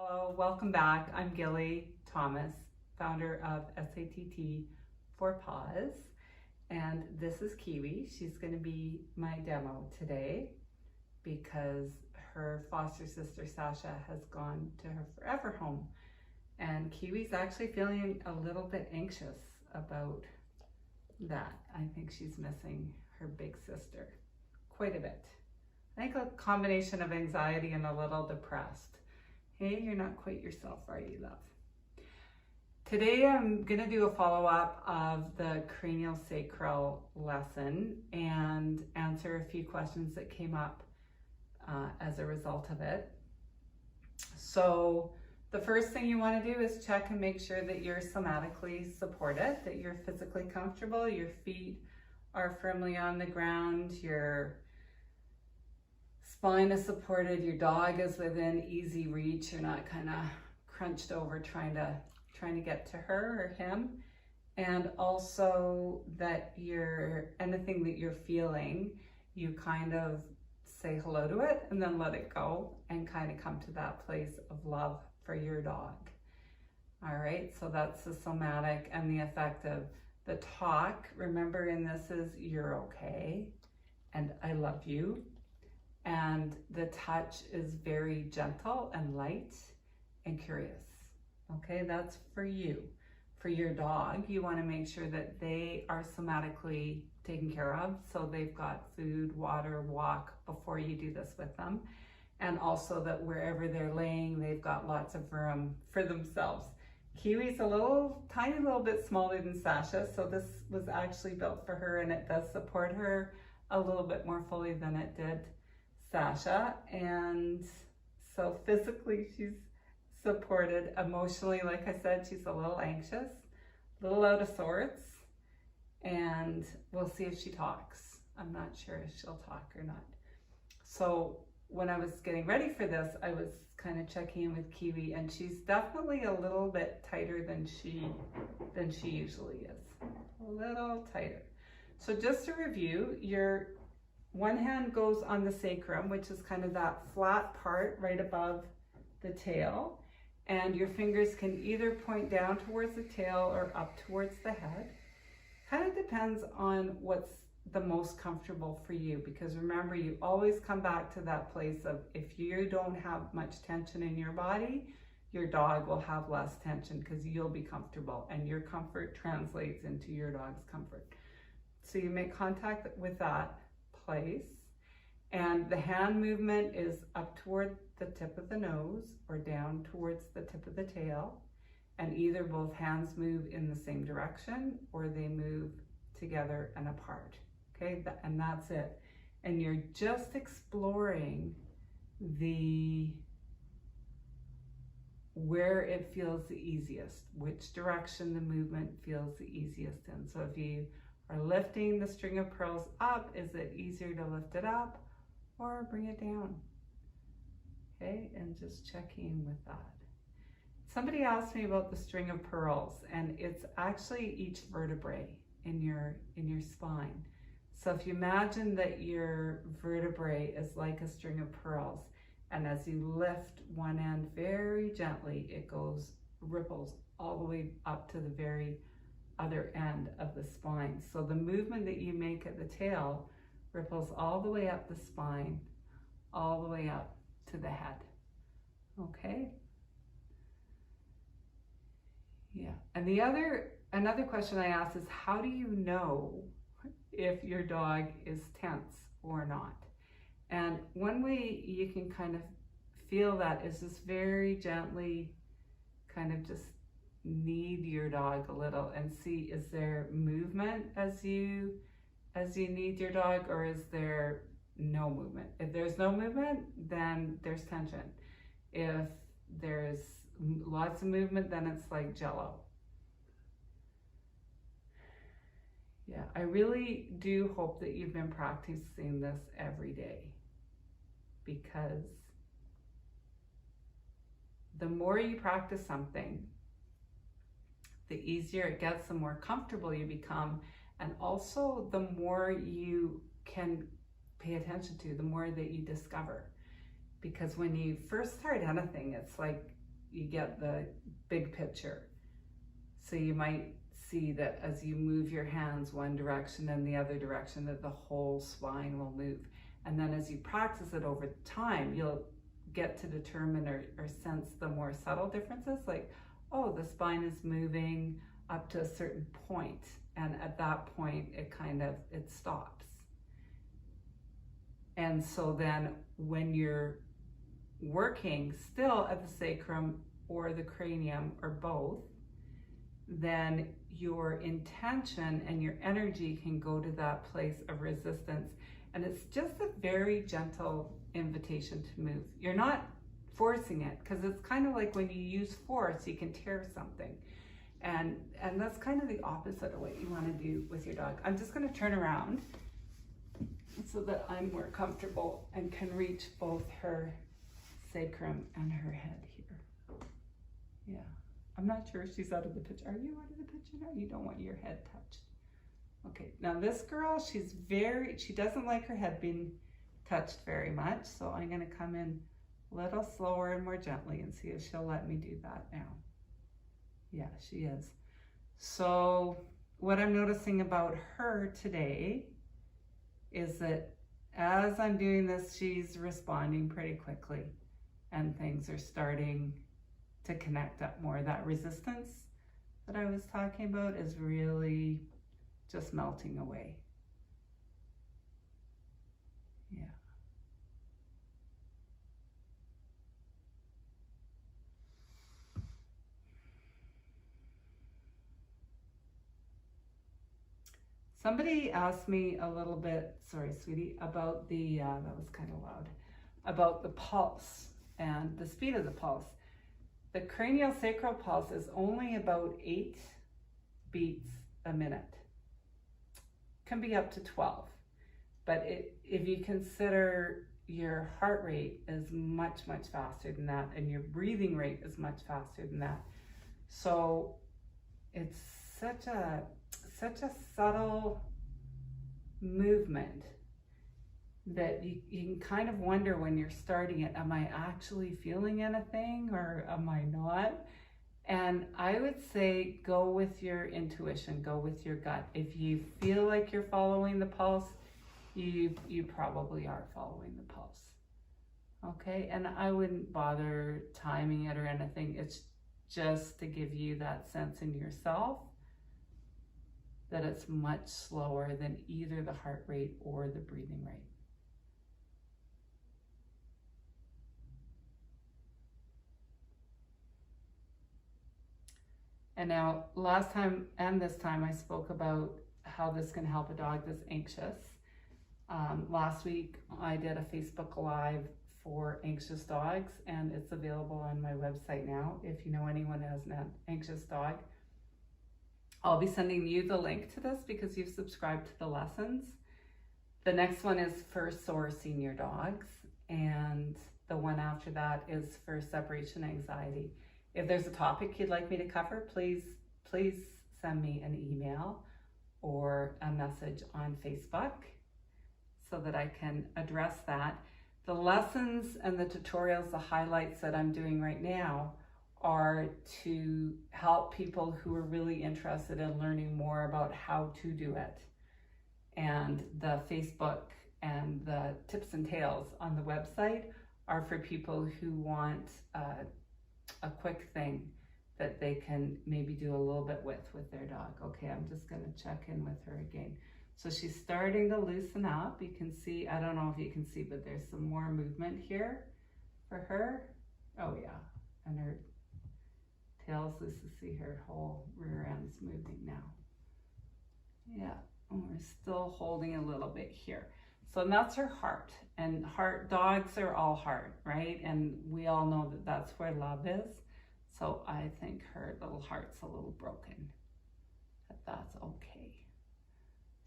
Hello, welcome back. I'm Gilly Thomas, founder of SATT for PAWS, and this is Kiwi. She's going to be my demo today because her foster sister Sasha has gone to her forever home, and Kiwi's actually feeling a little bit anxious about that. I think she's missing her big sister quite a bit. I think a combination of anxiety and a little depressed. Hey, you're not quite yourself, are you, love? Today I'm going to do a follow-up of the craniosacral lesson and answer a few questions that came up as a result of it. So the first thing you want to do is check and make sure that you're somatically supported, that you're physically comfortable, your feet are firmly on the ground, your spine is supported, your dog is within easy reach, you're not kind of crunched over trying to get to her or him, and also that anything that you're feeling, you kind of say hello to it and then let it go and kind of come to that place of love for your dog. All right, so that's the somatic, and the effect of the talk, remember in this is you're okay and I love you. And the touch is very gentle and light and curious. Okay, that's for you. For your dog, you want to make sure that they are somatically taken care of. So they've got food, water, walk before you do this with them. And also that wherever they're laying, they've got lots of room for themselves. Kiwi's a tiny little bit smaller than Sasha. So this was actually built for her, and it does support her a little bit more fully than it did Sasha. And so physically she's supported. Emotionally, like I said, she's a little anxious, a little out of sorts, and we'll see if she talks. I'm not sure if she'll talk or not. So when I was getting ready for this, I was kind of checking in with Kiwi, and she's definitely a little bit tighter than she usually is. A little tighter. So just to review, your one hand goes on the sacrum, which is kind of that flat part right above the tail, and your fingers can either point down towards the tail or up towards the head. Kind of depends on what's the most comfortable for you, because remember, you always come back to that place of if you don't have much tension in your body, your dog will have less tension because you'll be comfortable, and your comfort translates into your dog's comfort. So you make contact with that place, and the hand movement is up toward the tip of the nose or down towards the tip of the tail, and either both hands move in the same direction or they move together and apart. Okay, and that's it. And you're just exploring where it feels the easiest, which direction the movement feels the easiest in. So if you are lifting the string of pearls up, is it easier to lift it up or bring it down? Okay, and just checking with that. Somebody asked me about the string of pearls, and it's actually each vertebrae in your spine. So if you imagine that your vertebrae is like a string of pearls, and as you lift one end very gently, it ripples all the way up to the very other end of the spine. So the movement that you make at the tail ripples all the way up the spine, all the way up to the head. Okay? Yeah. And another question I asked is, how do you know if your dog is tense or not? And one way you can kind of feel that is just very gently kind of just knead your dog a little and see, is there movement as you knead your dog, or is there no movement? If there's no movement, then there's tension. If there's lots of movement, then it's like Jello. Yeah, I really do hope that you've been practicing this every day, because the more you practice something, the easier it gets, the more comfortable you become, and also the more you can pay attention to, the more that you discover. Because when you first start anything, it's like you get the big picture. So you might see that as you move your hands one direction and the other direction, that the whole spine will move. And then as you practice it over time, you'll get to determine or sense the more subtle differences, like, oh, the spine is moving up to a certain point, and at that point it stops. And so then when you're working still at the sacrum or the cranium or both, then your intention and your energy can go to that place of resistance. And it's just a very gentle invitation to move. You're not forcing it, because it's kind of like when you use force, you can tear something. And that's kind of the opposite of what you want to do with your dog. I'm just going to turn around so that I'm more comfortable and can reach both her sacrum and her head here. Yeah. I'm not sure if she's out of the picture. Are you out of the picture now? You don't want your head touched. Okay, now this girl, she doesn't like her head being touched very much, so I'm gonna come in a little slower and more gently and see if she'll let me do that now. Yeah, she is. So what I'm noticing about her today is that as I'm doing this, she's responding pretty quickly and things are starting to connect up more. That resistance that I was talking about is really just melting away. Yeah. Somebody asked me a little bit, sorry sweetie, about the, that was kind of loud, about the pulse and the speed of the pulse. The craniosacral pulse is only about 8 beats a minute. Can be up to 12, but if you consider your heart rate is much, much faster than that, and your breathing rate is much faster than that. So it's such a subtle movement that you can kind of wonder when you're starting it, am I actually feeling anything or am I not? And I would say go with your intuition, go with your gut. If you feel like you're following the pulse, you probably are following the pulse. Okay, and I wouldn't bother timing it or anything. It's just to give you that sense in yourself that it's much slower than either the heart rate or the breathing rate. And now, last time and this time, I spoke about how this can help a dog that's anxious. Last week, I did a Facebook Live for anxious dogs, and it's available on my website now. If you know anyone who has an anxious dog, I'll be sending you the link to this because you've subscribed to the lessons. The next one is for sore senior dogs, and the one after that is for separation anxiety. If there's a topic you'd like me to cover, please send me an email or a message on Facebook so that I can address that. The lessons and the tutorials, the highlights that I'm doing right now are to help people who are really interested in learning more about how to do it. And the Facebook and the tips and tales on the website are for people who want a quick thing that they can maybe do a little bit with their dog. Okay, I'm just going to check in with her again. So she's starting to loosen up. You can see, I don't know if you can see, but there's some more movement here for her. Oh yeah, and her tail's loose to see her whole rear end's moving now. Yeah, and we're still holding a little bit here. So that's her heart, and dogs are all heart, right? And we all know that that's where love is. So I think her little heart's a little broken, but that's okay.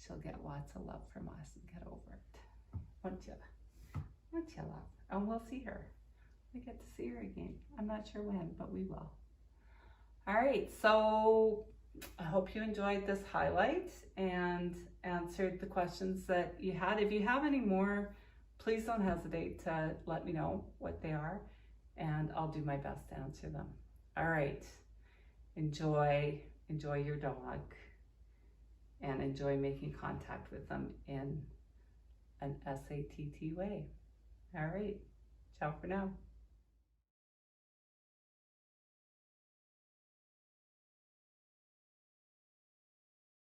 She'll get lots of love from us and get over it. Won't you love? And we'll see her. We get to see her again. I'm not sure when, but we will. All right, so I hope you enjoyed this highlight and answered the questions that you had. If you have any more, please don't hesitate to let me know what they are. and I'll do my best to answer them. All right, enjoy your dog, and enjoy making contact with them in an SATT way. All right, ciao for now.